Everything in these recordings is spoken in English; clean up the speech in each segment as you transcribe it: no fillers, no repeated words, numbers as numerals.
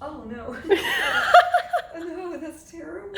Oh no. Oh no, that's terrible.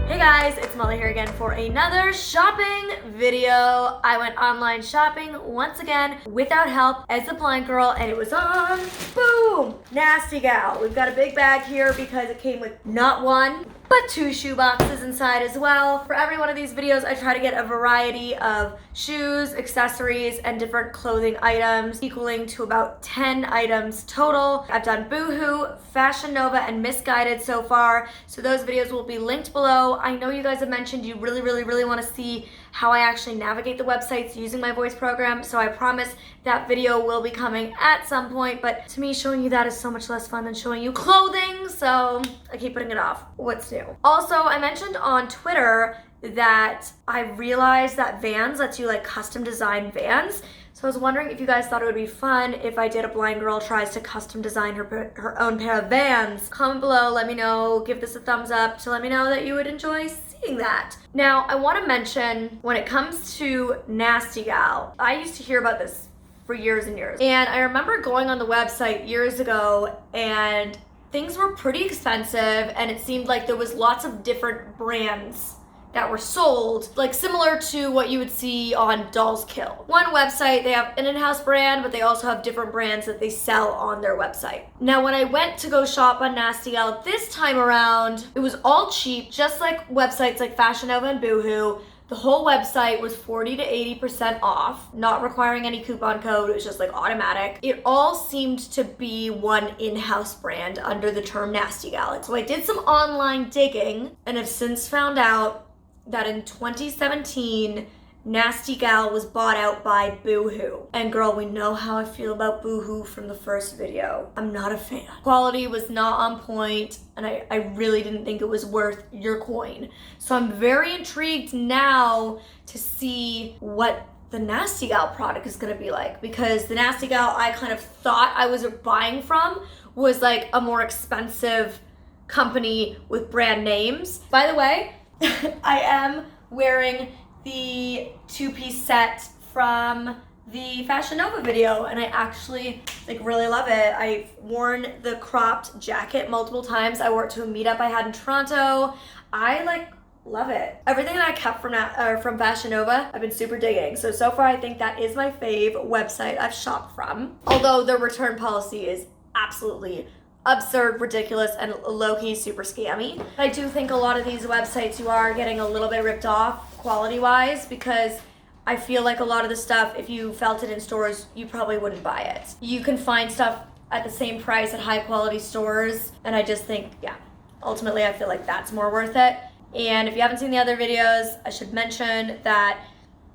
Hey guys, it's Molly here again for another shopping video. I went online shopping once again without help as the blind girl, and it was on, boom, NastyGal. We've got a big bag here because it came with not one, but 2 shoe boxes inside as well. For every one of these videos, I try to get a variety of shoes, accessories, and different clothing items, equaling to about 10 items total. I've done Boohoo, Fashion Nova, and Misguided so far, so those videos will be linked below. I know you guys have mentioned you really want to see how I actually navigate the websites using my voice program, so I promise that video will be coming at some point, but to me, showing you that is so much less fun than showing you clothing, so I keep putting it off. What's new? Also, I mentioned on Twitter that I realized that Vans lets you like custom design Vans. So I was wondering if you guys thought it would be fun if I did a blind girl tries to custom design her own pair of Vans. Comment below, let me know, give this a thumbs up to let me know that you would enjoy seeing that. Now, I want to mention when it comes to NastyGal, I used to hear about this for years and years. And I remember going on the website years ago and things were pretty expensive, and it seemed like there was lots of different brands that were sold, like similar to what you would see on Dolls Kill. One website, they have an in-house brand, but they also have different brands that they sell on their website. Now, when I went to go shop on NastyGal this time around, it was all cheap, just like websites like Fashion Nova and Boohoo. The whole website was 40 to 80% off, not requiring any coupon code. It was just like automatic. It all seemed to be one in-house brand under the term NastyGal. So I did some online digging and have since found out that in 2017, NastyGal was bought out by Boohoo. And girl, we know how I feel about Boohoo from the first video. I'm not a fan. Quality was not on point, and I really didn't think it was worth your coin. So I'm very intrigued now to see what the NastyGal product is gonna be like, because the NastyGal I kind of thought I was buying from was like a more expensive company with brand names. By the way, I am wearing the 2-piece set from the Fashion Nova video, and I actually like really love it. I've worn the cropped jacket multiple times. I wore it to a meetup I had in Toronto. I like love it. Everything that I kept from Fashion Nova, I've been super digging. So far I think that is my fave website I've shopped from. Although their return policy is absolutely absurd, ridiculous, and low-key super scammy. I do think a lot of these websites you are getting a little bit ripped off quality-wise, because I feel like a lot of the stuff, if you felt it in stores, you probably wouldn't buy it. You can find stuff at the same price at high-quality stores, and I just think, yeah, ultimately I feel like that's more worth it. And if you haven't seen the other videos, I should mention that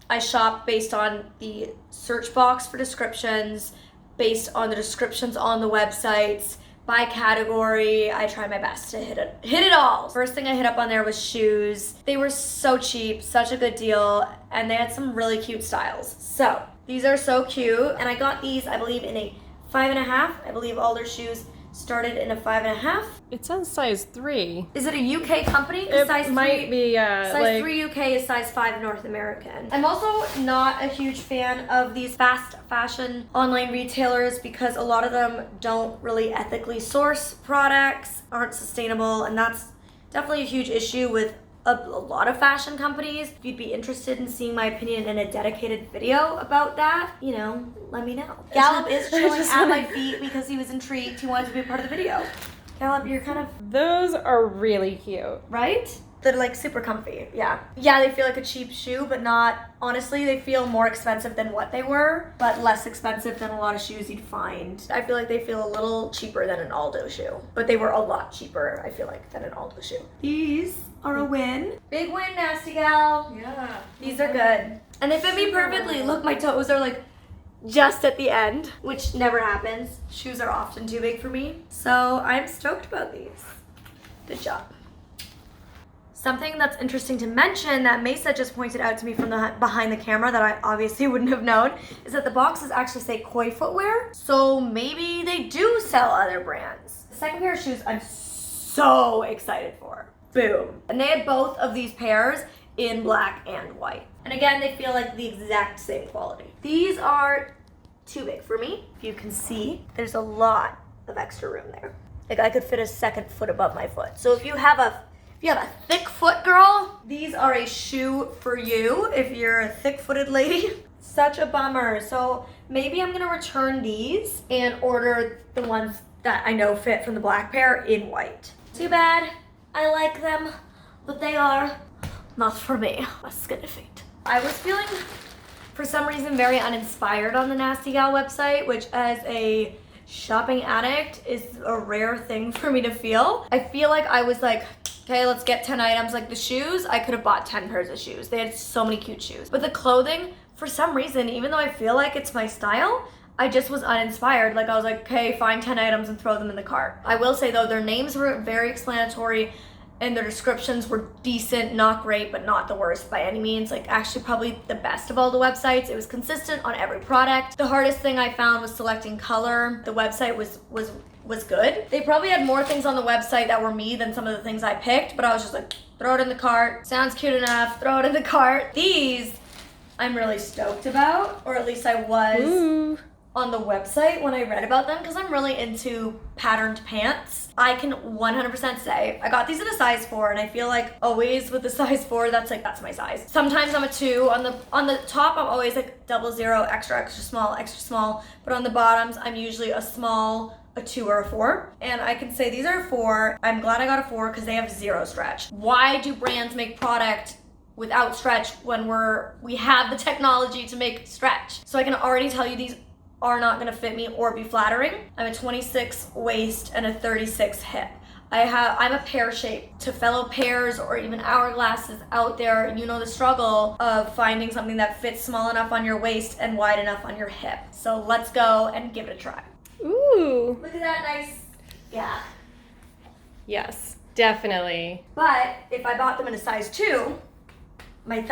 I shop based on the search box for descriptions, based on the descriptions on the websites, by category. I try my best to hit it all. First thing I hit up on there was shoes. They were so cheap, such a good deal, and they had some really cute styles. So these are so cute, and I got these, I believe, in a 5.5. I believe all their shoes started in a 5.5. It says size 3. Is it a UK company? It size might 3, be, size 3 UK is size 5 North American. I'm also not a huge fan of these fast fashion online retailers because a lot of them don't really ethically source products, aren't sustainable, and that's definitely a huge issue with a lot of fashion companies. If you'd be interested in seeing my opinion in a dedicated video about that, you know, let me know. Gallup is chilling at my feet because he was intrigued. He wanted to be a part of the video. Gallup, you're kind of... Those are really cute. Right? They're like super comfy, yeah. Yeah, they feel like a cheap shoe, but not, honestly, they feel more expensive than what they were, but less expensive than a lot of shoes you'd find. I feel like they feel a little cheaper than an Aldo shoe, but they were a lot cheaper, I feel like, than an Aldo shoe. These are a win. Big win, NastyGal. Yeah. These are good. And they fit me perfectly. Look, my toes are like just at the end, which never happens. Shoes are often too big for me. So I'm stoked about these. Good job. Something that's interesting to mention that Mesa just pointed out to me from behind the camera that I obviously wouldn't have known is that the boxes actually say Koi footwear. So maybe they do sell other brands. The second pair of shoes I'm so excited for. Boom. And they had both of these pairs in black and white. And again, they feel like the exact same quality. These are too big for me. If you can see, there's a lot of extra room there. Like I could fit a second foot above my foot. So if you have a thick foot, girl, these are a shoe for you if you're a thick-footed lady. Such a bummer. So maybe I'm gonna return these and order the ones that I know fit from the black pair in white. Too bad. I like them, but they are not for me. A skinny feet. I was feeling, for some reason, very uninspired on the NastyGal website, which as a shopping addict is a rare thing for me to feel. I feel like I was like, okay, let's get 10 items. Like the shoes, I could have bought 10 pairs of shoes. They had so many cute shoes. But the clothing, for some reason, even though I feel like it's my style, I just was uninspired. Like I was like, okay, find 10 items and throw them in the cart. I will say though, their names were very explanatory and their descriptions were decent, not great, but not the worst by any means. Like actually probably the best of all the websites. It was consistent on every product. The hardest thing I found was selecting color. The website was good. They probably had more things on the website that were me than some of the things I picked, but I was just like, throw it in the cart. Sounds cute enough, throw it in the cart. These I'm really stoked about, or at least I was on the website when I read about them, because I'm really into patterned pants. I can 100% say I got these in a size 4, and I feel like always with the size 4, that's my size. Sometimes I'm a 2. On the top, I'm always like 00, extra small, but on the bottoms, I'm usually a small, a 2 or a 4. And I can say these are a 4. I'm glad I got a 4 because they have 0 stretch. Why do brands make product without stretch when we have the technology to make stretch? So I can already tell you these are not gonna fit me or be flattering. I'm a 26 waist and a 36 hip. I'm a pear shape. To fellow pears or even hourglasses out there, you know the struggle of finding something that fits small enough on your waist and wide enough on your hip. So let's go and give it a try. Ooh. Look at that nice gap. Yes, definitely. But if I bought them in a size 2, my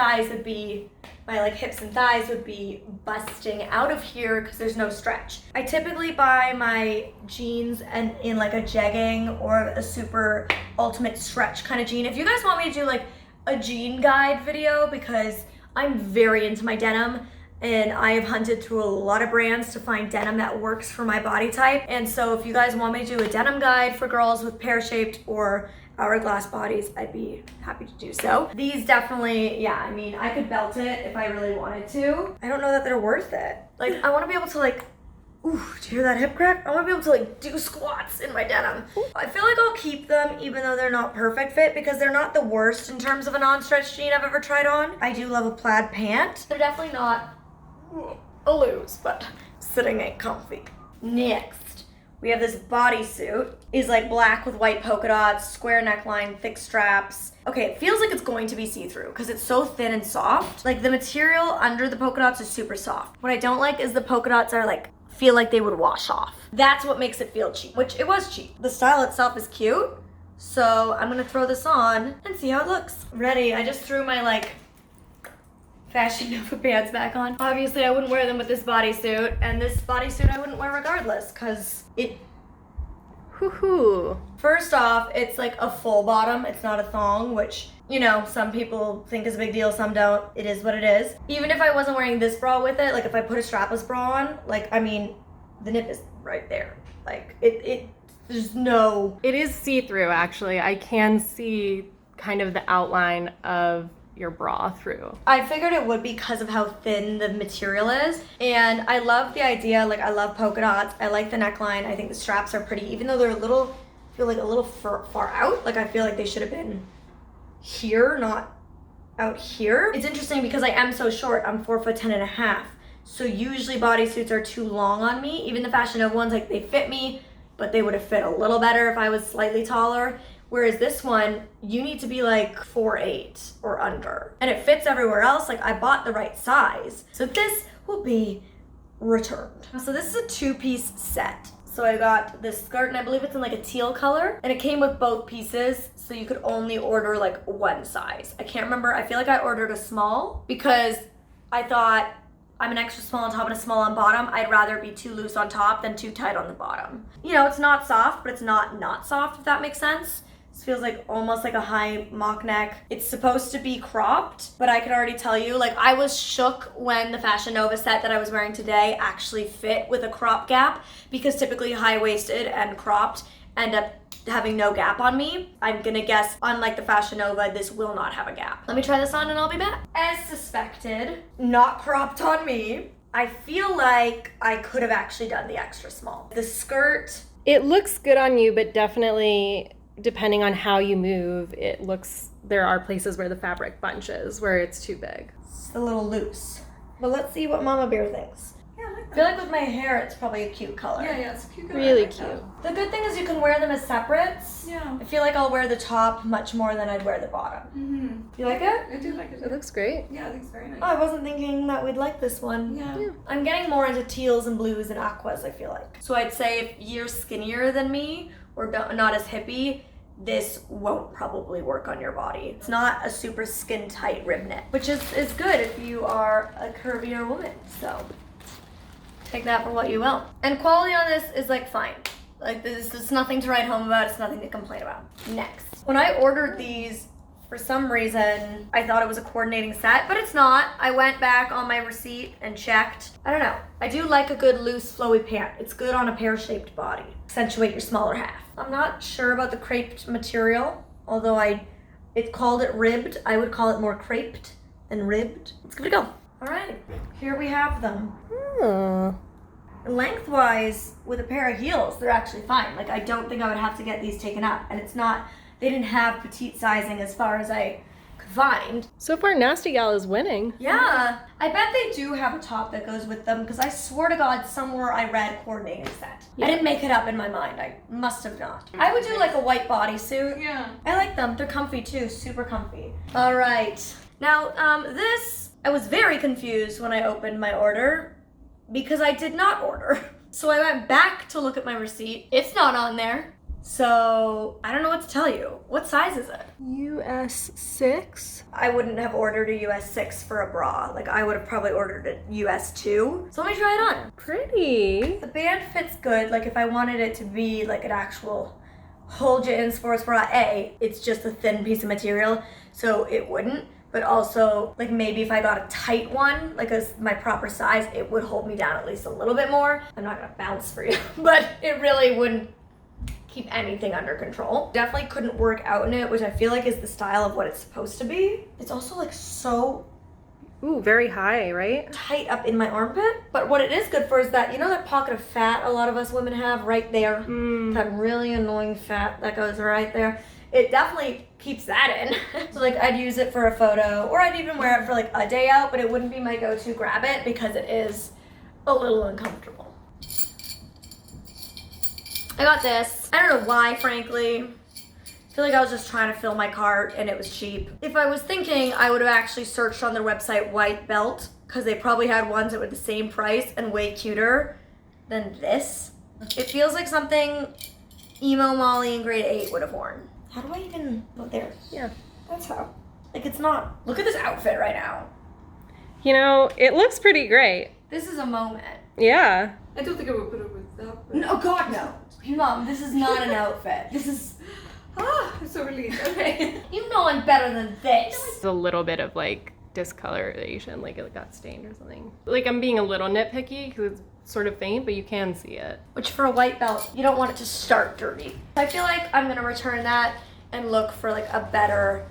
hips and thighs would be busting out of here because there's no stretch. I typically buy my jeans and in like a jegging or a super ultimate stretch kind of jean. If you guys want me to do like a jean guide video, because I'm very into my denim and I have hunted through a lot of brands to find denim that works for my body type. And so if you guys want me to do a denim guide for girls with pear-shaped or hourglass bodies, I'd be happy to do so. These definitely, yeah, I mean, I could belt it if I really wanted to. I don't know that they're worth it. Like, I want to be able to like, ooh, do you hear that hip crack? I want to be able to like do squats in my denim. I feel like I'll keep them even though they're not perfect fit, because they're not the worst in terms of a non-stretch jean I've ever tried on. I do love a plaid pant. They're definitely not a lose, but sitting ain't comfy. Next, we have this bodysuit. Is like black with white polka dots, square neckline, thick straps. Okay, it feels like it's going to be see-through because it's so thin and soft. Like the material under the polka dots is super soft. What I don't like is the polka dots are like, feel like they would wash off. That's what makes it feel cheap, which it was cheap. The style itself is cute, so I'm gonna throw this on and see how it looks. Ready, I just threw my like Fashion Nova pants back on. Obviously I wouldn't wear them with this bodysuit, and this bodysuit I wouldn't wear regardless because it, first off, it's like a full bottom, it's not a thong, which, you know, some people think is a big deal, some don't. It is what it is. Even if I wasn't wearing this bra with it, like if I put a strapless bra on, like, I mean, the nip is right there. Like, there's no... It is see-through, actually. I can see kind of the outline of your bra through. I figured it would because of how thin the material is, and I love the idea. Like, I love polka dots. I like the neckline. I think the straps are pretty, even though they're feel like a little far out. Like, I feel like they should have been here, not out here. It's interesting because I am so short. I'm 4'10.5". So usually bodysuits are too long on me. Even the Fashion Nova ones, like, they fit me, but they would have fit a little better if I was slightly taller. Whereas this one, you need to be like 4'8" or under. And it fits everywhere else. Like, I bought the right size. So this will be returned. So this is a 2-piece set. So I got this skirt, and I believe it's in like a teal color. And it came with both pieces, so you could only order like one size. I can't remember. I feel like I ordered a small because I thought I'm an extra small on top and a small on bottom. I'd rather be too loose on top than too tight on the bottom. You know, it's not soft, but it's not soft, if that makes sense. This feels like almost like a high mock neck. It's supposed to be cropped, but I can already tell you, like, I was shook when the Fashion Nova set that I was wearing today actually fit with a crop gap, because typically high-waisted and cropped end up having no gap on me. I'm gonna guess, unlike the Fashion Nova, this will not have a gap. Let me try this on and I'll be back. As suspected, not cropped on me. I feel like I could have actually done the extra small. The skirt, It looks good on you, but definitely depending on how you move, there are places where the fabric bunches, where it's too big. it's a little loose. But let's see what Mama Bear thinks. Yeah, I like I that. feel like with my hair, it's probably a cute color. Yeah, it's a cute color. Really I like that. cute. The good thing is you can wear them as separates. Yeah. I feel like I'll wear the top much more than I'd wear the bottom. Mm-hmm. You like it? I do like it. It looks great. Yeah, I think it's very nice. Oh, I wasn't thinking that we'd like this one. Yeah. I'm getting more into teals and blues and aquas, I feel like. So I'd say if you're skinnier than me or not as hippie, this won't probably work on your body. It's not a super skin tight rib knit, which is good if you are a curvier woman. So take that for what you will. And quality on this is like fine. Like this is nothing to write home about, it's nothing to complain about. Next. When I ordered these, for some reason, I thought it was a coordinating set, but it's not. I went back on my receipt and checked. I don't know. I do like a good loose flowy pant. It's good on a pear-shaped body. Accentuate your smaller half. I'm not sure about the creped material, although it called it ribbed. I would call it more creped than ribbed. Let's give it a go. All right, here we have them. Oh. Lengthwise, with a pair of heels, they're actually fine. Like, I don't think I would have to get these taken up. And it's not, they didn't have petite sizing as far as I could find. So far, NastyGal is winning. Yeah, I bet they do have a top that goes with them, because I swear to God, somewhere I read coordinating set. Yeah. I didn't make it up in my mind. I must have not. I would do like a white bodysuit. Yeah. I like them. They're comfy too, super comfy. All right. Now, this, I was very confused when I opened my order because I did not order. So I went back to look at my receipt. It's not on there. So I don't know what to tell you. What size is it? US 6? I wouldn't have ordered a US 6 for a bra. Like, I would have probably ordered a US 2. So let me try it on. Pretty. The band fits good. Like, if I wanted it to be like an actual hold you in sports bra, it's just a thin piece of material, so it wouldn't. But also, like, maybe if I got a tight one, like my proper size, it would hold me down at least a little bit more. I'm not gonna bounce for you, but it really wouldn't keep anything under control. Definitely couldn't work out in it, which I feel like is the style of what it's supposed to be. It's also like so Ooh, very high, right? tight up in my armpit. But what it is good for is that, you know that pocket of fat a lot of us women have right there? That really annoying fat that goes right there. It definitely keeps that in. So like I'd use it for a photo, or I'd even wear it for like a day out, but it wouldn't be my go-to grab it because it is a little uncomfortable. I got this. I don't know why, frankly. I feel like I was just trying to fill my cart and it was cheap. If I was thinking, I would have actually searched on their website white belt, because they probably had ones that were the same price and way cuter than this. It feels like something emo Molly in grade 8 would have worn. How do I even, oh, there. Yeah. That's how. Like, it's not, look at this outfit right now. You know, it looks pretty great. This is a moment. Yeah. I don't think I would put it with that. But... No, God, no. Mom, this is not an outfit. This is, I'm so relieved. Okay. you know I'm better than this. It's a little bit of like discoloration, like it got stained or something. Like I'm being a little nitpicky because it's sort of faint, but you can see it. Which for a white belt, you don't want it to start dirty. I feel like I'm gonna return that and look for like a better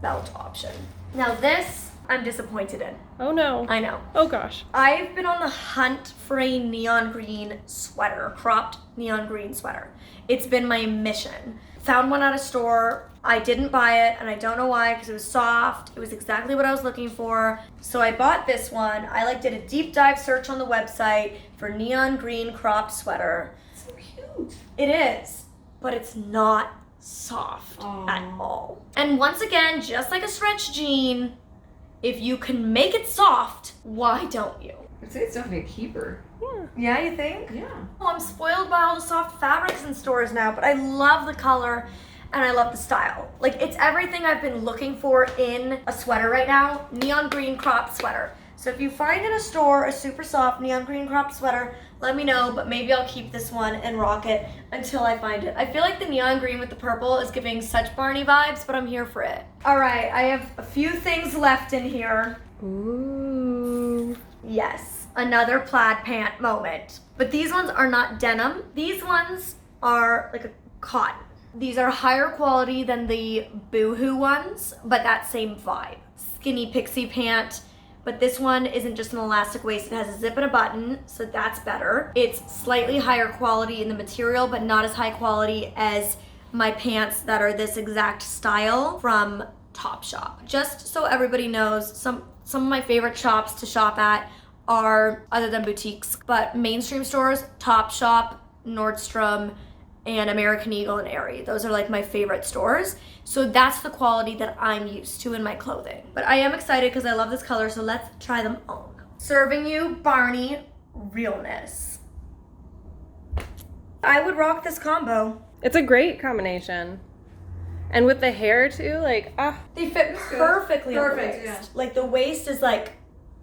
belt option. Now this, I'm disappointed in. Oh no. I know. Oh gosh. I've been on the hunt for a neon green sweater, cropped neon green sweater. It's been my mission. Found one at a store. I didn't buy it, and I don't know why, because it was soft. It was exactly what I was looking for. So I bought this one. I did a deep dive search on the website for neon green cropped sweater. So cute. It is, but it's not soft at all. And once again, just like a stretch jean, if you can make it soft, why don't you? I'd say it's definitely a keeper. Yeah. Yeah, you think? Yeah. Oh, I'm spoiled by all the soft fabrics in stores now, but I love the color and I love the style. Like, it's everything I've been looking for in a sweater right now. Neon green cropped sweater. So if you find in a store a super soft neon green cropped sweater, let me know, but maybe I'll keep this one and rock it until I find it. I feel like the neon green with the purple is giving such Barney vibes, but I'm here for it. All right, I have a few things left in here. Ooh. Yes, another plaid pant moment. But these ones are not denim. These ones are like a cotton. These are higher quality than the Boohoo ones, but that same vibe. Skinny pixie pant. But this one isn't just an elastic waist, it has a zip and a button, so that's better. It's slightly higher quality in the material, but not as high quality as my pants that are this exact style from Topshop. Just so everybody knows, some of my favorite shops to shop at are, other than boutiques, but mainstream stores, Topshop, Nordstrom, and American Eagle and Aerie. Those are like my favorite stores. So that's the quality that I'm used to in my clothing. But I am excited because I love this color, so let's try them on. Serving you Barney realness. I would rock this combo. It's a great combination. And with the hair too, like, They fit perfectly on the Perfect, waist. yeah. Like the waist is like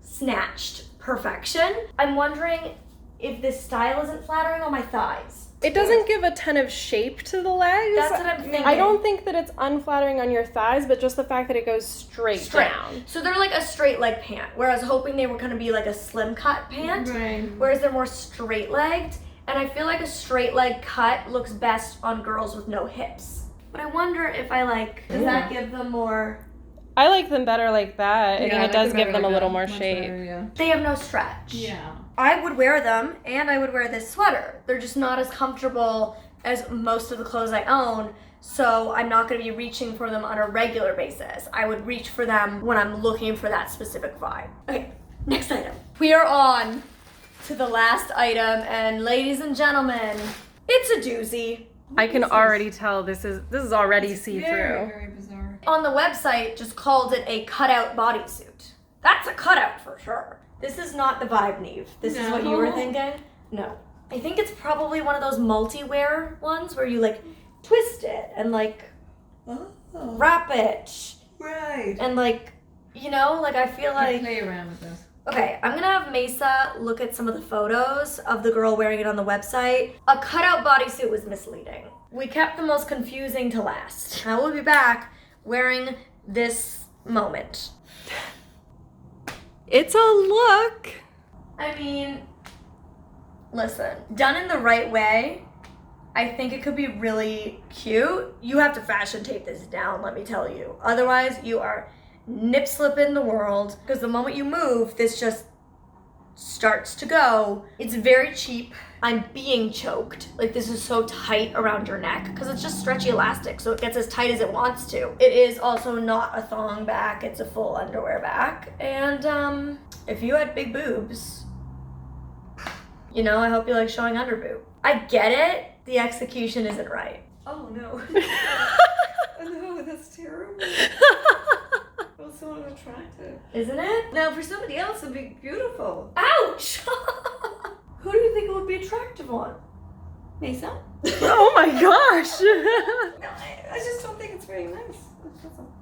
snatched perfection. I'm wondering if this style isn't flattering on my thighs. it doesn't give a ton of shape to the legs. That's what I'm thinking. I don't think that it's unflattering on your thighs, but just the fact that it goes straight down. So they're like a straight leg pant, whereas hoping they were gonna be like a slim cut pant, Right. whereas they're more straight legged. And I feel like a straight leg cut looks best on girls with no hips. But I wonder if I like, does that give them more? I like them better like that. I think it does give them a little more Much shape. better, yeah. They have no stretch. Yeah. I would wear them, and I would wear this sweater. They're just not as comfortable as most of the clothes I own, so I'm not going to be reaching for them on a regular basis. I would reach for them when I'm looking for that specific vibe. Okay, next item. We are on to the last item, and ladies and gentlemen, it's a doozy. I can already tell this is already see-through. Very, very bizarre. On the website, just called it a cutout bodysuit. That's a cutout for sure. This is not the vibe, Neve. This is what you were thinking? No. I think it's probably one of those multi-wear ones where you like twist it and like wrap it Right. and like, you know, like I feel like... Play around with this. Okay, I'm gonna have Mesa look at some of the photos of the girl wearing it on the website. A cutout bodysuit was misleading. We kept the most confusing to last. I will be back wearing this moment. It's a look. I mean, listen, done in the right way, I think it could be really cute. You have to fashion tape this down, let me tell you. Otherwise, you are nip slipping the world, because the moment you move, this just starts to go. It's very cheap. I'm being choked. Like, this is so tight around your neck because it's just stretchy elastic, so it gets as tight as it wants to. It is also not a thong back, it's a full underwear back. And if you had big boobs, you know, I hope you like showing under boob. I get it, the execution isn't right. Oh no. Oh no, that's terrible. Well, so unattractive. Isn't it? Now, for somebody else, it'd be beautiful. Ouch! Who do you think it would be attractive on? Mesa? Oh my gosh. No, I just don't think it's very nice. That's all.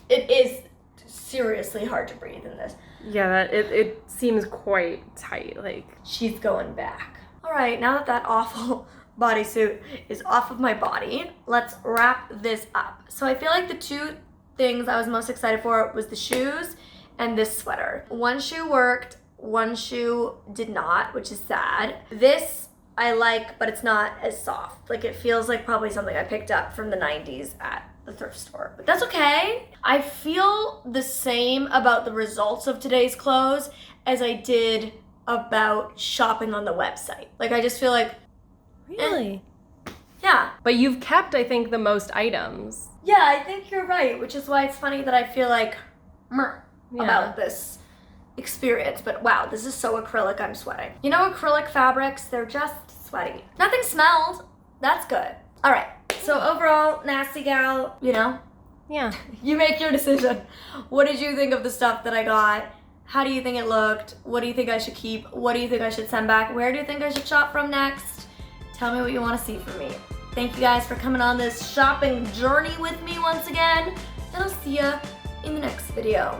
It is seriously hard to breathe in this. Yeah, it seems quite tight. Like, She's going back. All right, now that that awful bodysuit is off of my body, let's wrap this up. So I feel like the two things I was most excited for was the shoes and this sweater. One shoe worked, one shoe did not, which is sad. This I like, but it's not as soft. Like, it feels like probably something I picked up from the 90s at the thrift store, but that's okay. I feel the same about the results of today's clothes as I did about shopping on the website. Like, I just feel like, really? yeah. But you've kept, I think, the most items. Yeah, I think you're right, which is why it's funny that I feel like about this experience. But wow, this is so acrylic, I'm sweating. You know, acrylic fabrics, they're just sweaty. Nothing smelled. That's good. All right, so overall, NastyGal, you know, Yeah. you make your decision. What did you think of the stuff that I got? How do you think it looked? What do you think I should keep? What do you think I should send back? Where do you think I should shop from next? Tell me what you want to see from me. Thank you guys for coming on this shopping journey with me once again, and I'll see ya in the next video.